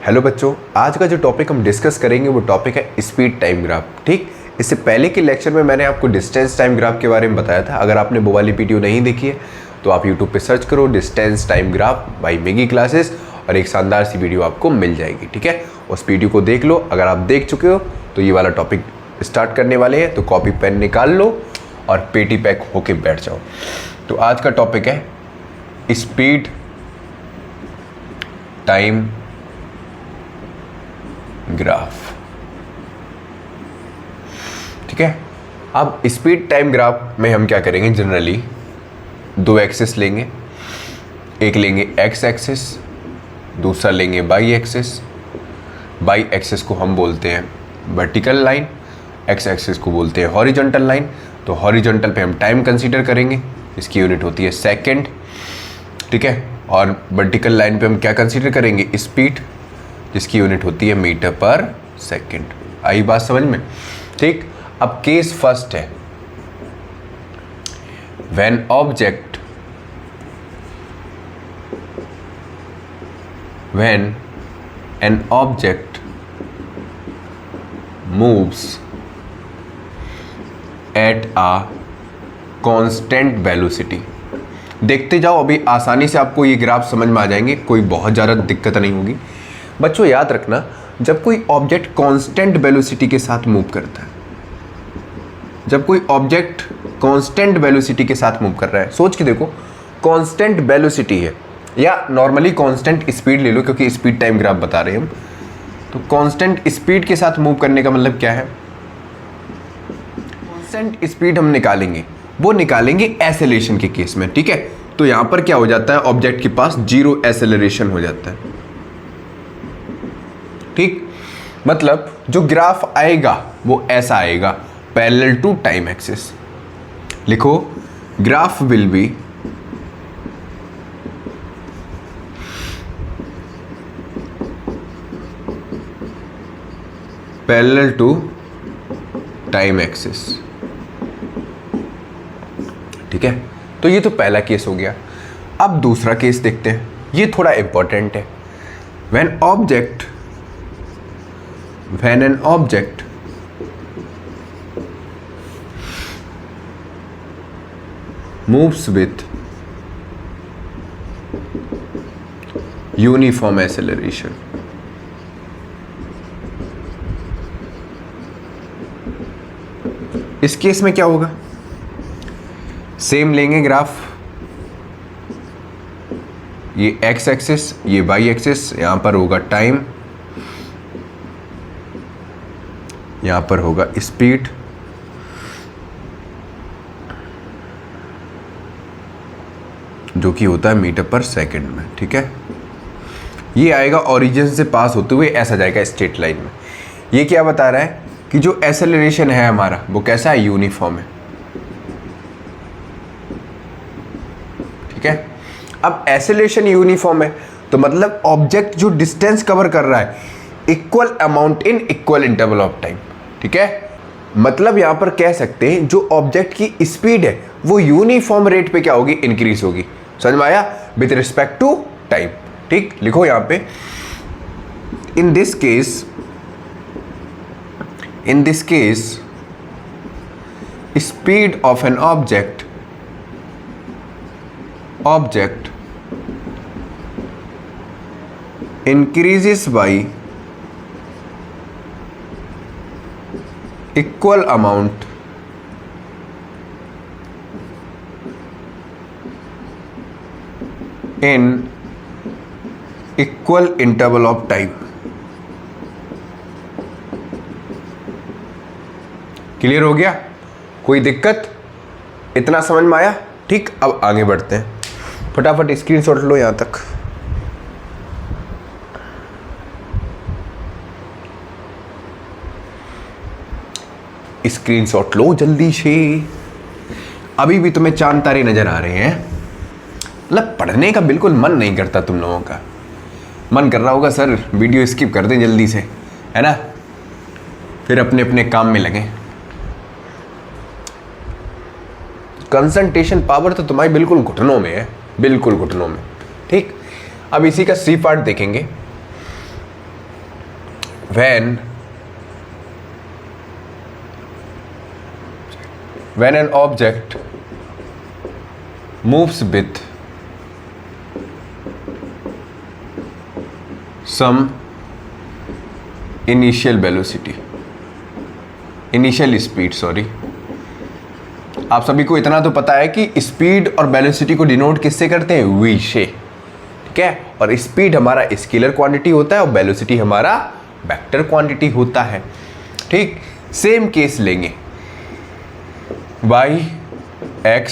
Hello बच्चों, आज का जो टॉपिक हम डिस्कस करेंगे वो टॉपिक है स्पीड टाइम ग्राफ। ठीक, इससे पहले के लेक्चर में मैंने आपको डिस्टेंस टाइम ग्राफ के बारे में बताया था। अगर आपने वो वाली वीडियो नहीं देखी है तो आप यूट्यूब पे सर्च करो डिस्टेंस टाइम ग्राफ बाय मेगी क्लासेस और एक शानदार सी वीडियो आपको मिल जाएगी। ठीक है, उस वीडियो को देख लो। अगर आप देख चुके हो तो ये वाला टॉपिक स्टार्ट करने वाले हैं, तो कॉपी पेन निकाल लो और पेटी पैक होके बैठ जाओ। तो आज का टॉपिक है स्पीड टाइम ग्राफ। ठीक है, अब स्पीड टाइम ग्राफ में हम क्या करेंगे, जनरली दो एक्सिस लेंगे, एक लेंगे एक्स एक्सिस, दूसरा लेंगे वाई एक्सिस। वाई एक्सिस को हम बोलते हैं वर्टिकल लाइन, एक्स एक्सिस को बोलते हैं हॉरिजॉन्टल लाइन। तो हॉरिजॉन्टल पे हम टाइम कंसीडर करेंगे, इसकी यूनिट होती है सेकंड। ठीक है, और वर्टिकल लाइन पे हम क्या कंसीडर करेंगे, स्पीड, जिसकी यूनिट होती है मीटर पर सेकंड। आई बात समझ में? ठीक, अब केस फर्स्ट है, when an object moves at a constant velocity. देखते जाओ, अभी आसानी से आपको ये ग्राफ समझ में आ जाएंगे, कोई बहुत ज़्यादा दिक्कत नहीं होगी। बच्चों याद रखना, जब कोई ऑब्जेक्ट कांस्टेंट वेलोसिटी के साथ मूव करता है, जब कोई ऑब्जेक्ट कांस्टेंट वेलोसिटी के साथ मूव कर रहा है, सोच के देखो, कांस्टेंट वेलोसिटी है या नॉर्मली कांस्टेंट स्पीड ले लो, क्योंकि स्पीड टाइम ग्राफ बता रहे हैं हम। तो कांस्टेंट स्पीड के साथ मूव करने का मतलब क्या है, कांस्टेंट स्पीड हम निकालेंगे, वो निकालेंगे एसेलेरेशन के केस में। ठीक है, तो यहां पर क्या हो जाता है, ऑब्जेक्ट के पास जीरो एसेलेरेशन हो जाता है। ठीक, मतलब जो ग्राफ आएगा वो ऐसा आएगा, पैरेलल टू टाइम एक्सिस। लिखो, graph will be parallel to time axis. ठीक है, तो ये तो पहला केस हो गया। अब दूसरा केस देखते हैं, ये थोड़ा इंपॉर्टेंट है। When an object moves with uniform acceleration, इस केस में क्या होगा, सेम लेंगे ग्राफ, ये एक्स एक्सिस, ये वाई एक्सिस, यहां पर होगा टाइम, यहां पर होगा स्पीड, जो कि होता है मीटर पर सेकंड में। ठीक है, ये आएगा ओरिजिन से पास होते हुए ऐसा जाएगा स्ट्रेट लाइन में। ये क्या बता रहा है कि जो एक्सेलरेशन है हमारा वो कैसा है, यूनिफॉर्म है। ठीक है, अब एक्सेलरेशन यूनिफॉर्म है तो मतलब ऑब्जेक्ट जो डिस्टेंस कवर कर रहा है equal amount in equal interval of time. ठीक है, मतलब यहां पर कह सकते हैं जो ऑब्जेक्ट की स्पीड है वो यूनिफॉर्म रेट पे क्या होगी, इंक्रीज होगी। समझ में आया, विद रिस्पेक्ट टू टाइम। ठीक, लिखो यहां पे, in this case speed of an object increases by equal amount in equal interval of time. Clear हो गया, कोई दिक्कत, इतना समझ में आया? ठीक, अब आगे बढ़ते हैं, फटाफट स्क्रीनशॉट लो यहां तक। स्क्रीनशॉट लो जल्दी से, अभी भी तुम्हें चांद तारे नजर आ रहे हैं। मतलब पढ़ने का बिल्कुल मन नहीं करता तुम लोगों का, मन कर रहा होगा सर वीडियो स्किप कर दें जल्दी से, है ना, फिर अपने अपने काम में लगे। कंसंट्रेशन पावर तो तुम्हारी बिल्कुल घुटनों में है, बिल्कुल घुटनों में। ठीक, अब इसी का सी पार्ट देखेंगे। when an object moves with some initial speed, आप सभी को इतना तो पता है कि स्पीड और वेलोसिटी को डिनोट किससे करते हैं, v से, ठीक है। और स्पीड हमारा स्केलर क्वांटिटी होता है और वेलोसिटी हमारा वेक्टर क्वांटिटी होता है, ठीक। सेम केस लेंगे, y x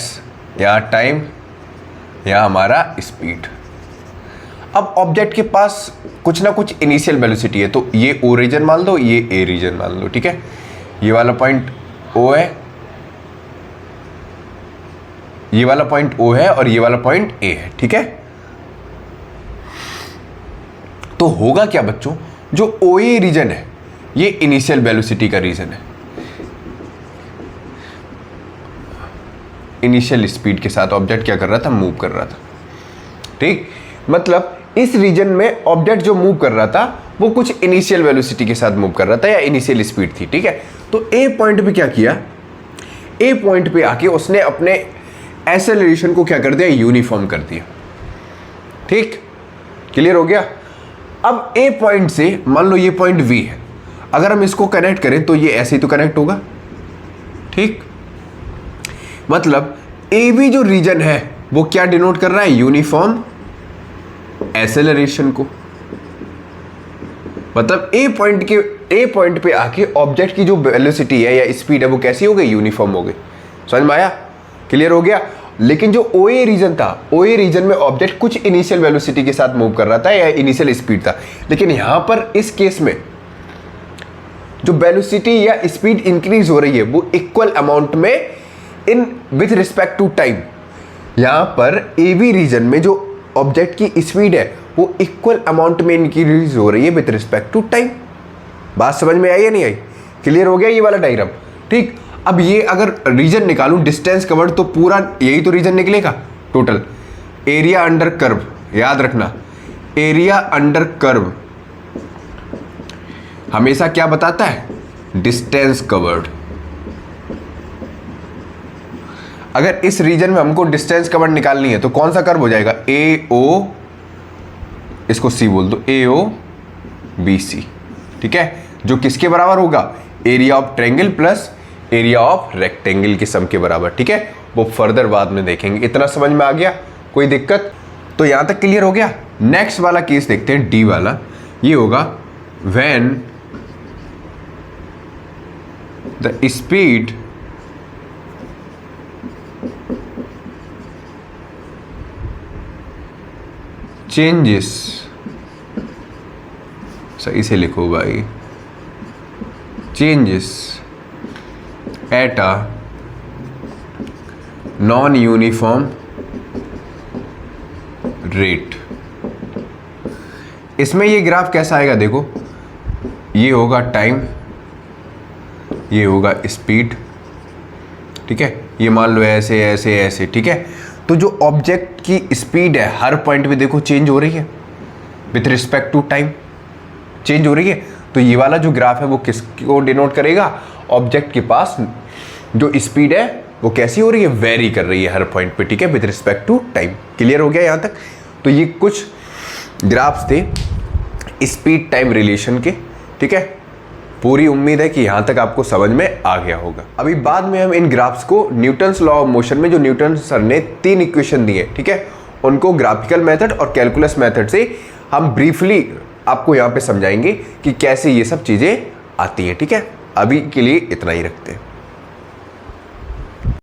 या टाइम या हमारा स्पीड। अब ऑब्जेक्ट के पास कुछ ना कुछ इनिशियल वेलोसिटी है, तो ये ओ रीजन मान लो, ये ए रीजन मान लो, ठीक है। ये वाला पॉइंट ओ है, ये वाला पॉइंट ओ है और ये वाला पॉइंट ए है, ठीक है। तो होगा क्या बच्चों, जो ओ ए रीजन है ये इनिशियल वेलोसिटी का रीजन है, इनिशियल स्पीड के साथ ऑब्जेक्ट क्या कर रहा था, मूव कर रहा था, ठीक। मतलब इस रीजन में ऑब्जेक्ट जो मूव कर रहा था वो कुछ इनिशियल वेलोसिटी के साथ मूव कर रहा था या इनिशियल स्पीड थी, ठीक है। तो ए पॉइंट पे क्या किया, ए पॉइंट पे आके उसने अपने एक्सेलरेशन को क्या कर दिया, यूनिफॉर्म कर दिया, ठीक। क्लियर हो गया। अब ए पॉइंट से मान लो ये पॉइंट वी है, अगर हम इसको कनेक्ट करें तो ये ऐसे ही तो कनेक्ट होगा, ठीक। मतलब ए बी जो रीजन है वो क्या डिनोट कर रहा है, यूनिफॉर्म एक्सेलरेशन को। मतलब ए पॉइंट पे आके ऑब्जेक्ट की जो वेलोसिटी है या स्पीड है वो कैसी हो गई, यूनिफॉर्म हो गई। समझ में आया, क्लियर हो गया। लेकिन जो ओ ए रीजन था, ओ ए रीजन में ऑब्जेक्ट कुछ इनिशियल वेलोसिटी के साथ मूव कर रहा था या इनिशियल स्पीड था, लेकिन यहां पर इस केस में जो वेलोसिटी या स्पीड इंक्रीज हो रही है वो इक्वल अमाउंट में in with respect to time. यहां पर ए बी रीजन में जो ऑब्जेक्ट की स्पीड है वो इक्वल अमाउंट में इंक्रीज हो रही है विथ रिस्पेक्ट टू टाइम। बात समझ में आई या नहीं आई, क्लियर हो गया ये वाला डायग्राम, ठीक। अब ये अगर रीजन निकालूं डिस्टेंस कवर्ड, तो पूरा यही तो रीजन निकलेगा टोटल। एरिया अंडर कर्व, याद रखना एरिया अंडर कर्व हमेशा क्या बताता है, डिस्टेंस कवर्ड। अगर इस रीजन में हमको डिस्टेंस कवर्ड निकालनी है तो कौन सा कर्व हो जाएगा, ए ओ, इसको सी बोल दो, ए ओ बी सी, ठीक है। जो किसके बराबर होगा, area of triangle plus area of rectangle के सम के बराबर, ठीक है। वो फर्दर बाद में देखेंगे। इतना समझ में आ गया, कोई दिक्कत? तो यहां तक क्लियर हो गया। नेक्स्ट वाला केस देखते हैं, डी वाला। ये होगा व्हेन द स्पीड चेंजेस, सही से लिखो भाई, changes at a non uniform rate. इसमें ये ग्राफ कैसा आएगा देखो, ये होगा टाइम, ये होगा स्पीड, ठीक है। ये मान लो ऐसे ऐसे ऐसे, ठीक है। तो जो ऑब्जेक्ट की स्पीड है हर पॉइंट पे देखो चेंज हो रही है with respect to time, change हो रही है। तो ये वाला जो ग्राफ है वो किसको डिनोट करेगा, ऑब्जेक्ट के पास जो स्पीड है वो कैसी हो रही है, वेरी कर रही है हर पॉइंट पे, ठीक है, with respect to time. Clear हो गया यहां तक? तो ये कुछ ग्राफ्स थे स्पीड टाइम रिलेशन के, ठीक है। पूरी उम्मीद है कि यहां तक आपको समझ में आ गया होगा। अभी बाद में हम इन ग्राफ्स को न्यूटन्स लॉ ऑफ मोशन में जो न्यूटन सर ने 3 इक्वेशन दिए, ठीक है, उनको ग्राफिकल मेथड और कैलकुलस मेथड से हम ब्रीफली आपको यहां पे समझाएंगे कि कैसे ये सब चीजें आती हैं, ठीक है। अभी के लिए इतना ही रखते हैं।